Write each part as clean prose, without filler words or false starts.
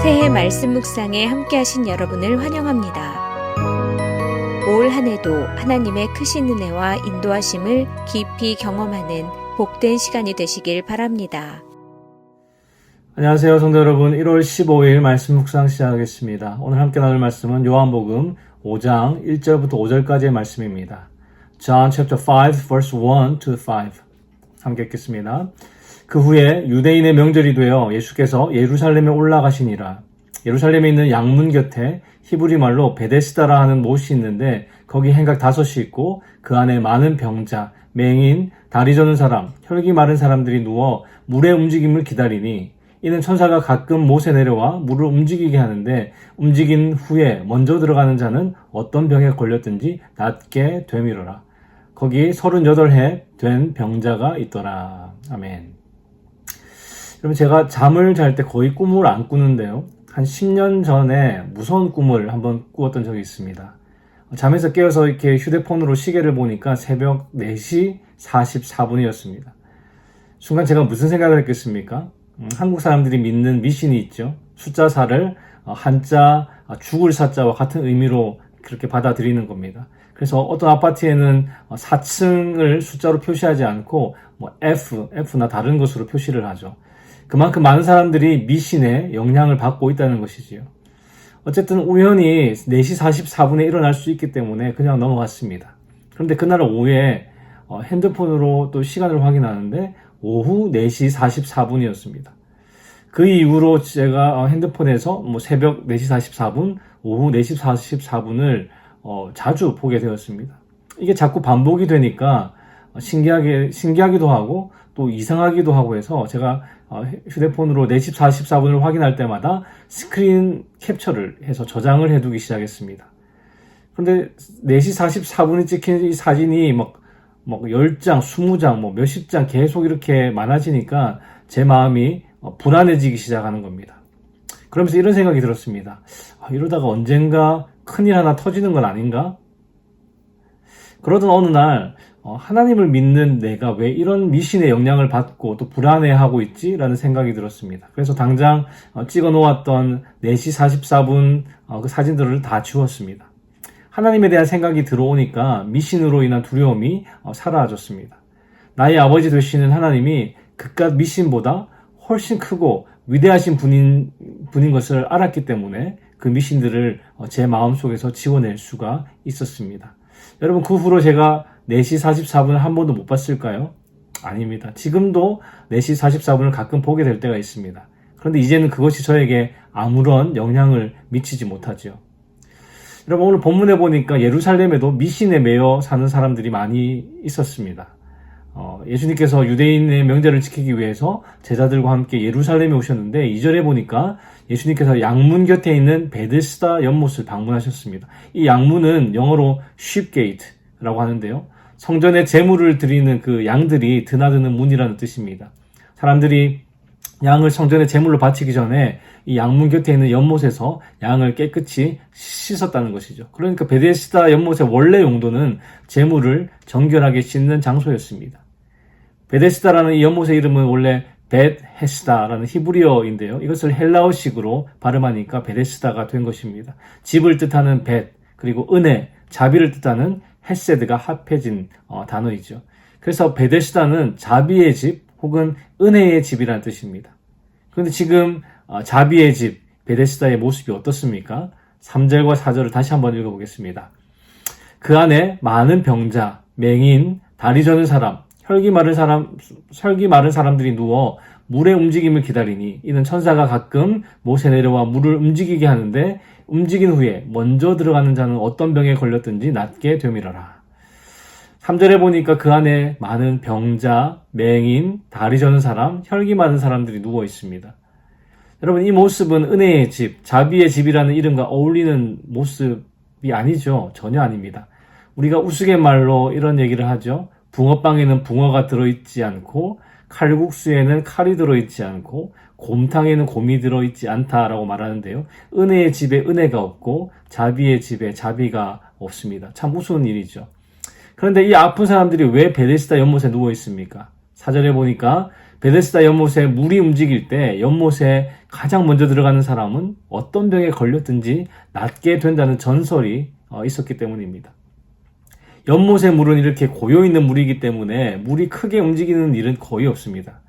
새해 말씀 묵상에 함께 하신 여러분을 환영합니다. 올 한 해도 하나님의 크신 은혜와 인도하심을 깊이 경험하는 복된 시간이 되시길 바랍니다. 안녕하세요, 성도 여러분. 1월 15일 말씀 묵상 시작하겠습니다. 오늘 함께 나눌 말씀은 요한복음 5장 1절부터 5절까지의 말씀입니다. John chapter 5 verse 1 to 5. 함께 읽겠습니다. 그 후에 유대인의 명절이 되어 예수께서 예루살렘에 올라가시니라. 예루살렘에 있는 양문 곁에 히브리 말로 베데스다라 하는 못이 있는데 거기 행각 5이 있고 그 안에 많은 병자, 맹인, 다리 저는 사람, 혈기 마른 사람들이 누워 물의 움직임을 기다리니 이는 천사가 가끔 못에 내려와 물을 움직이게 하는데 움직인 후에 먼저 들어가는 자는 어떤 병에 걸렸든지 낫게 되미로라. 거기 38해 된 병자가 있더라. 아멘. 여러분, 제가 잠을 잘 때 거의 꿈을 안 꾸는데요. 한 10년 전에 무서운 꿈을 한번 꾸었던 적이 있습니다. 잠에서 깨어서 이렇게 휴대폰으로 시계를 보니까 새벽 4시 44분이었습니다. 순간 제가 무슨 생각을 했겠습니까? 한국 사람들이 믿는 미신이 있죠. 숫자 4를 한자 죽을 사자와 같은 의미로 그렇게 받아들이는 겁니다. 그래서 어떤 아파트에는 4층을 숫자로 표시하지 않고 F나 다른 것으로 표시를 하죠. 그만큼 많은 사람들이 미신의 영향을 받고 있다는 것이지요. 어쨌든 우연히 4시 44분에 일어날 수 있기 때문에 그냥 넘어갔습니다. 그런데 그날 오후에 핸드폰으로 또 시간을 확인하는데 오후 4시 44분이었습니다. 그 이후로 제가 핸드폰에서 새벽 4시 44분, 오후 4시 44분을 자주 보게 되었습니다. 이게 자꾸 반복이 되니까 신기하기도 하고 또 이상하기도 하고 해서 제가 휴대폰으로 4시 44분을 확인할 때마다 스크린 캡처를 해서 저장을 해두기 시작했습니다. 그런데 4시 44분이 찍힌 이 사진이 10장, 20장, 몇십 장 계속 이렇게 많아지니까 제 마음이 불안해지기 시작하는 겁니다. 그러면서 이런 생각이 들었습니다. 이러다가 언젠가 큰일 하나 터지는 건 아닌가? 그러던 어느 날 하나님을 믿는 내가 왜 이런 미신의 영향을 받고 또 불안해하고 있지? 라는 생각이 들었습니다. 그래서 당장 찍어 놓았던 4시 44분 그 사진들을 다 지웠습니다. 하나님에 대한 생각이 들어오니까 미신으로 인한 두려움이 사라졌습니다. 나의 아버지 되시는 하나님이 그깟 미신보다 훨씬 크고 위대하신 분인 것을 알았기 때문에 그 미신들을 제 마음속에서 지워낼 수가 있었습니다. 여러분, 그 후로 제가 4시 44분을 한 번도 못 봤을까요? 아닙니다. 지금도 4시 44분을 가끔 보게 될 때가 있습니다. 그런데 이제는 그것이 저에게 아무런 영향을 미치지 못하죠. 여러분, 오늘 본문에 보니까 예루살렘에도 미신에 매여 사는 사람들이 많이 있었습니다. 예수님께서 유대인의 명절을 지키기 위해서 제자들과 함께 예루살렘에 오셨는데 2절에 보니까 예수님께서 양문 곁에 있는 베데스다 연못을 방문하셨습니다. 이 양문은 영어로 쉽게이트라고 하는데요. 성전에 제물을 드리는 그 양들이 드나드는 문이라는 뜻입니다. 사람들이 양을 성전에 제물로 바치기 전에 이 양문 곁에 있는 연못에서 양을 깨끗이 씻었다는 것이죠. 그러니까 베데스다 연못의 원래 용도는 제물을 정결하게 씻는 장소였습니다. 베데스다라는 이 연못의 이름은 원래 벳헤스다라는 히브리어인데요. 이것을 헬라어식으로 발음하니까 베데스다가 된 것입니다. 집을 뜻하는 벳, 그리고 은혜, 자비를 뜻하는 헤세드가 합해진 단어이죠. 그래서 베데스다는 자비의 집 혹은 은혜의 집이라는 뜻입니다. 그런데 지금 자비의 집 베데스다의 모습이 어떻습니까? 3절과 4절을 다시 한번 읽어보겠습니다. 그 안에 많은 병자, 맹인, 다리 저는 사람, 혈기 마른 사람들이 누워 물의 움직임을 기다리니 이는 천사가 가끔 못에 내려와 물을 움직이게 하는데 움직인 후에 먼저 들어가는 자는 어떤 병에 걸렸든지 낫게 되미러라. 3절에 보니까 그 안에 많은 병자, 맹인, 다리 저는 사람, 혈기 마른 사람들이 누워 있습니다. 여러분, 이 모습은 은혜의 집, 자비의 집이라는 이름과 어울리는 모습이 아니죠. 전혀 아닙니다. 우리가 우스갯말로 이런 얘기를 하죠. 붕어빵에는 붕어가 들어있지 않고 칼국수에는 칼이 들어있지 않고 곰탕에는 곰이 들어있지 않다라고 말하는데요. 은혜의 집에 은혜가 없고 자비의 집에 자비가 없습니다. 참 우스운 일이죠. 그런데 이 아픈 사람들이 왜 베데스다 연못에 누워 있습니까? 4절에 보니까 베데스다 연못에 물이 움직일 때 연못에 가장 먼저 들어가는 사람은 어떤 병에 걸렸든지 낫게 된다는 전설이 있었기 때문입니다. 연못의 물은 이렇게 고여있는 물이기 때문에 물이 크게 움직이는 일은 거의 없습니다.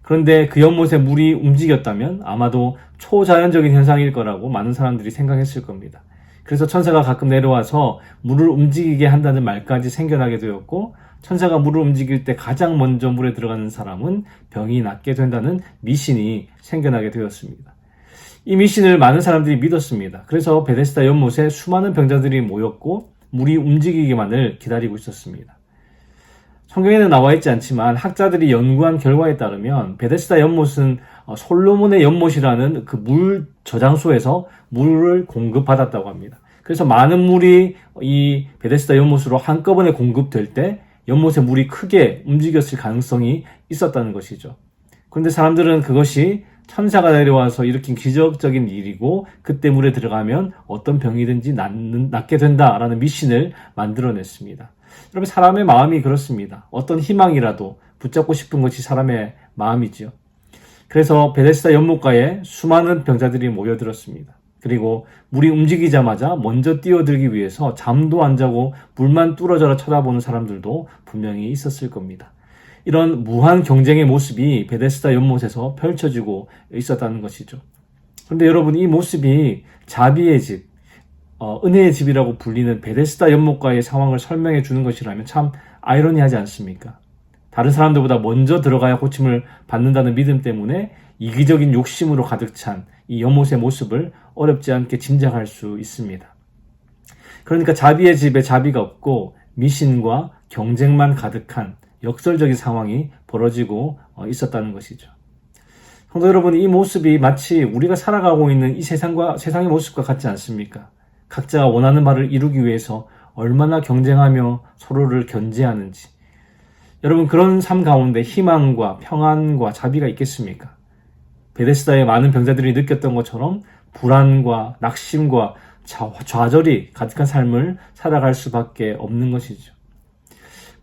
그런데 그 연못에 물이 움직였다면 아마도 초자연적인 현상일 거라고 많은 사람들이 생각했을 겁니다. 그래서 천사가 가끔 내려와서 물을 움직이게 한다는 말까지 생겨나게 되었고, 천사가 물을 움직일 때 가장 먼저 물에 들어가는 사람은 병이 낫게 된다는 미신이 생겨나게 되었습니다. 이 미신을 많은 사람들이 믿었습니다. 그래서 베데스다 연못에 수많은 병자들이 모였고 물이 움직이기만을 기다리고 있었습니다. 성경에는 나와 있지 않지만 학자들이 연구한 결과에 따르면 베데스다 연못은 솔로몬의 연못이라는 그 물 저장소에서 물을 공급받았다고 합니다. 그래서 많은 물이 이 베데스다 연못으로 한꺼번에 공급될 때 연못의 물이 크게 움직였을 가능성이 있었다는 것이죠. 그런데 사람들은 그것이 천사가 내려와서 일으킨 기적적인 일이고 그때 물에 들어가면 어떤 병이든지 낫게 된다라는 미신을 만들어냈습니다. 여러분, 사람의 마음이 그렇습니다. 어떤 희망이라도 붙잡고 싶은 것이 사람의 마음이지요. 그래서 베데스다 연못가에 수많은 병자들이 모여들었습니다. 그리고 물이 움직이자마자 먼저 뛰어들기 위해서 잠도 안 자고 물만 뚫어져라 쳐다보는 사람들도 분명히 있었을 겁니다. 이런 무한 경쟁의 모습이 베데스다 연못에서 펼쳐지고 있었다는 것이죠. 그런데 여러분, 이 모습이 자비의 집, 은혜의 집이라고 불리는 베데스다 연못가의 상황을 설명해 주는 것이라면 참 아이러니하지 않습니까? 다른 사람들보다 먼저 들어가야 고침을 받는다는 믿음 때문에 이기적인 욕심으로 가득 찬 이 연못의 모습을 어렵지 않게 짐작할 수 있습니다. 그러니까 자비의 집에 자비가 없고 미신과 경쟁만 가득한 역설적인 상황이 벌어지고 있었다는 것이죠. 성도 여러분, 이 모습이 마치 우리가 살아가고 있는 이 세상의 모습과 같지 않습니까? 각자가 원하는 바를 이루기 위해서 얼마나 경쟁하며 서로를 견제하는지. 여러분, 그런 삶 가운데 희망과 평안과 자비가 있겠습니까? 베데스다의 많은 병자들이 느꼈던 것처럼 불안과 낙심과 좌절이 가득한 삶을 살아갈 수밖에 없는 것이죠.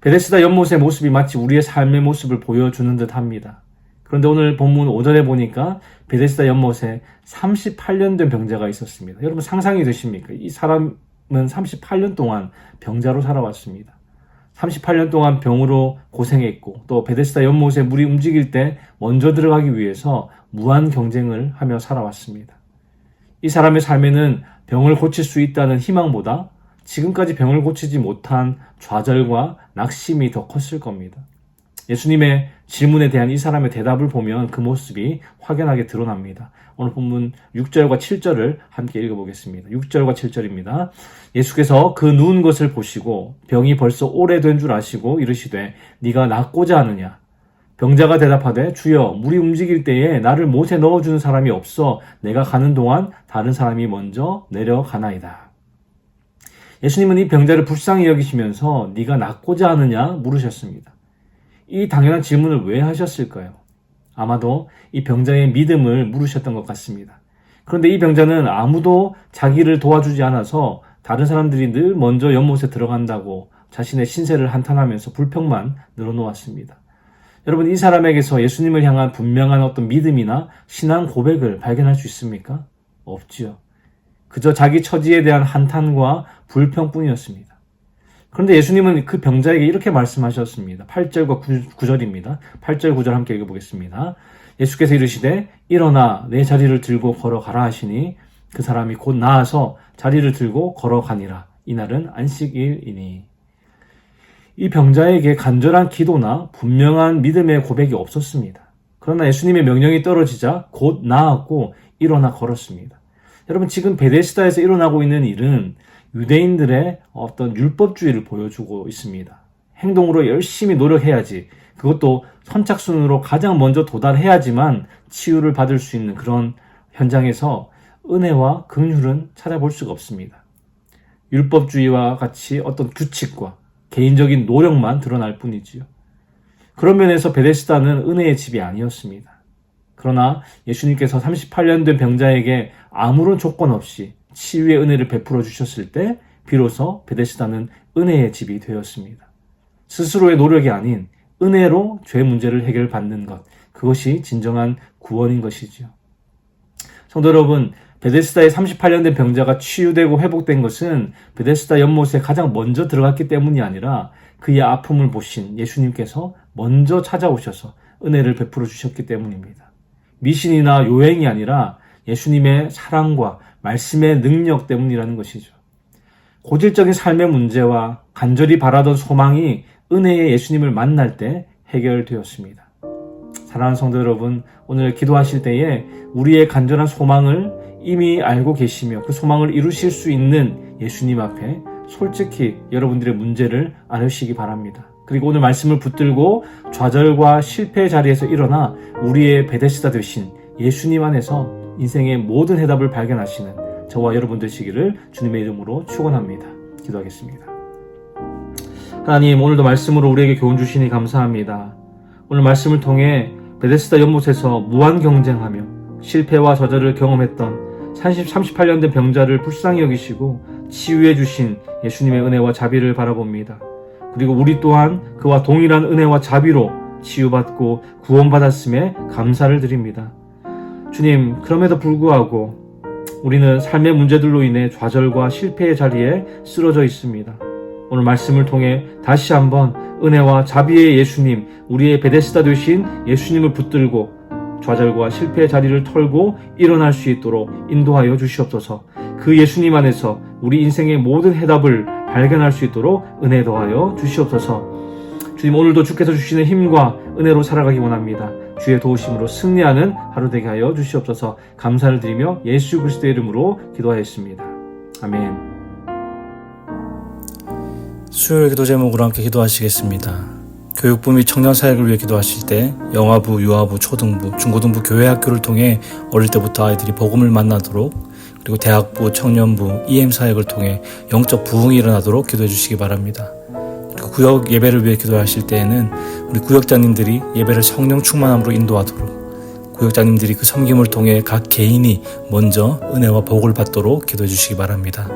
베데스다 연못의 모습이 마치 우리의 삶의 모습을 보여주는 듯 합니다. 그런데 오늘 본문 5절에 보니까 베데스다 연못에 38년 된 병자가 있었습니다. 여러분, 상상이 되십니까? 이 사람은 38년 동안 병자로 살아왔습니다. 38년 동안 병으로 고생했고 또 베데스다 연못에 물이 움직일 때 먼저 들어가기 위해서 무한 경쟁을 하며 살아왔습니다. 이 사람의 삶에는 병을 고칠 수 있다는 희망보다 지금까지 병을 고치지 못한 좌절과 낙심이 더 컸을 겁니다. 예수님의 질문에 대한 이 사람의 대답을 보면 그 모습이 확연하게 드러납니다. 오늘 본문 6절과 7절을 함께 읽어보겠습니다. 6절과 7절입니다. 예수께서 그 누운 것을 보시고 병이 벌써 오래된 줄 아시고 이르시되 네가 낫고자 하느냐? 병자가 대답하되 주여, 물이 움직일 때에 나를 못에 넣어주는 사람이 없어 내가 가는 동안 다른 사람이 먼저 내려가나이다. 예수님은 이 병자를 불쌍히 여기시면서 네가 낫고자 하느냐 물으셨습니다. 이 당연한 질문을 왜 하셨을까요? 아마도 이 병자의 믿음을 물으셨던 것 같습니다. 그런데 이 병자는 아무도 자기를 도와주지 않아서 다른 사람들이 늘 먼저 연못에 들어간다고 자신의 신세를 한탄하면서 불평만 늘어놓았습니다. 여러분, 이 사람에게서 예수님을 향한 분명한 어떤 믿음이나 신앙 고백을 발견할 수 있습니까? 없지요. 그저 자기 처지에 대한 한탄과 불평뿐이었습니다. 그런데 예수님은 그 병자에게 이렇게 말씀하셨습니다. 8절과 9절입니다. 8절 9절 함께 읽어보겠습니다. 예수께서 이르시되 일어나 내 자리를 들고 걸어가라 하시니 그 사람이 곧 나아서 자리를 들고 걸어가니라. 이날은 안식일이니. 이 병자에게 간절한 기도나 분명한 믿음의 고백이 없었습니다. 그러나 예수님의 명령이 떨어지자 곧 나았고 일어나 걸었습니다. 여러분, 지금 베데스다에서 일어나고 있는 일은 유대인들의 어떤 율법주의를 보여주고 있습니다. 행동으로 열심히 노력해야지, 그것도 선착순으로 가장 먼저 도달해야지만 치유를 받을 수 있는 그런 현장에서 은혜와 긍휼은 찾아볼 수가 없습니다. 율법주의와 같이 어떤 규칙과 개인적인 노력만 드러날 뿐이지요. 그런 면에서 베데스다는 은혜의 집이 아니었습니다. 그러나 예수님께서 38년 된 병자에게 아무런 조건 없이 치유의 은혜를 베풀어 주셨을 때 비로소 베데스다는 은혜의 집이 되었습니다. 스스로의 노력이 아닌 은혜로 죄 문제를 해결받는 것, 그것이 진정한 구원인 것이지요. 성도 여러분, 베데스다에 38년 된 병자가 치유되고 회복된 것은 베데스다 연못에 가장 먼저 들어갔기 때문이 아니라 그의 아픔을 보신 예수님께서 먼저 찾아오셔서 은혜를 베풀어 주셨기 때문입니다. 미신이나 요행이 아니라 예수님의 사랑과 말씀의 능력 때문이라는 것이죠. 고질적인 삶의 문제와 간절히 바라던 소망이 은혜의 예수님을 만날 때 해결되었습니다. 사랑하는 성도 여러분, 오늘 기도하실 때에 우리의 간절한 소망을 이미 알고 계시며 그 소망을 이루실 수 있는 예수님 앞에 솔직히 여러분들의 문제를 안으시기 바랍니다. 그리고 오늘 말씀을 붙들고 좌절과 실패의 자리에서 일어나 우리의 베데스다 되신 예수님 안에서 인생의 모든 해답을 발견하시는 저와 여러분 되시기를 주님의 이름으로 축원합니다. 기도하겠습니다. 하나님, 오늘도 말씀으로 우리에게 교훈 주시니 감사합니다. 오늘 말씀을 통해 베데스다 연못에서 무한 경쟁하며 실패와 좌절을 경험했던 38년 된 병자를 불쌍히 여기시고 치유해 주신 예수님의 은혜와 자비를 바라봅니다. 그리고 우리 또한 그와 동일한 은혜와 자비로 치유받고 구원받았음에 감사를 드립니다. 주님, 그럼에도 불구하고 우리는 삶의 문제들로 인해 좌절과 실패의 자리에 쓰러져 있습니다. 오늘 말씀을 통해 다시 한번 은혜와 자비의 예수님, 우리의 베데스다 되신 예수님을 붙들고 좌절과 실패의 자리를 털고 일어날 수 있도록 인도하여 주시옵소서. 그 예수님 안에서 우리 인생의 모든 해답을 발견할 수 있도록 은혜 더하여 주시옵소서. 주님, 오늘도 주께서 주시는 힘과 은혜로 살아가기 원합니다. 주의 도우심으로 승리하는 하루 되게 하여 주시옵소서. 감사를 드리며 예수 그리스도의 이름으로 기도하였습니다. 아멘. 수요일 기도 제목으로 함께 기도하시겠습니다. 교육부 및 청년사역을 위해 기도하실 때 영아부, 유아부, 초등부, 중고등부 교회학교를 통해 어릴 때부터 아이들이 복음을 만나도록, 그리고 대학부, 청년부, EM사역을 통해 영적 부흥이 일어나도록 기도해 주시기 바랍니다. 그리고 구역 예배를 위해 기도하실 때에는 우리 구역장님들이 예배를 성령 충만함으로 인도하도록, 구역장님들이 그 섬김을 통해 각 개인이 먼저 은혜와 복을 받도록 기도해 주시기 바랍니다.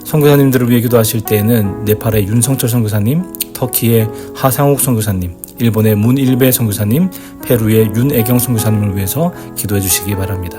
선교사님들을 위해 기도하실 때에는 네팔의 윤성철 선교사님, 터키의 하상욱 선교사님, 일본의 문일배 선교사님, 페루의 윤애경 선교사님을 위해서 기도해 주시기 바랍니다.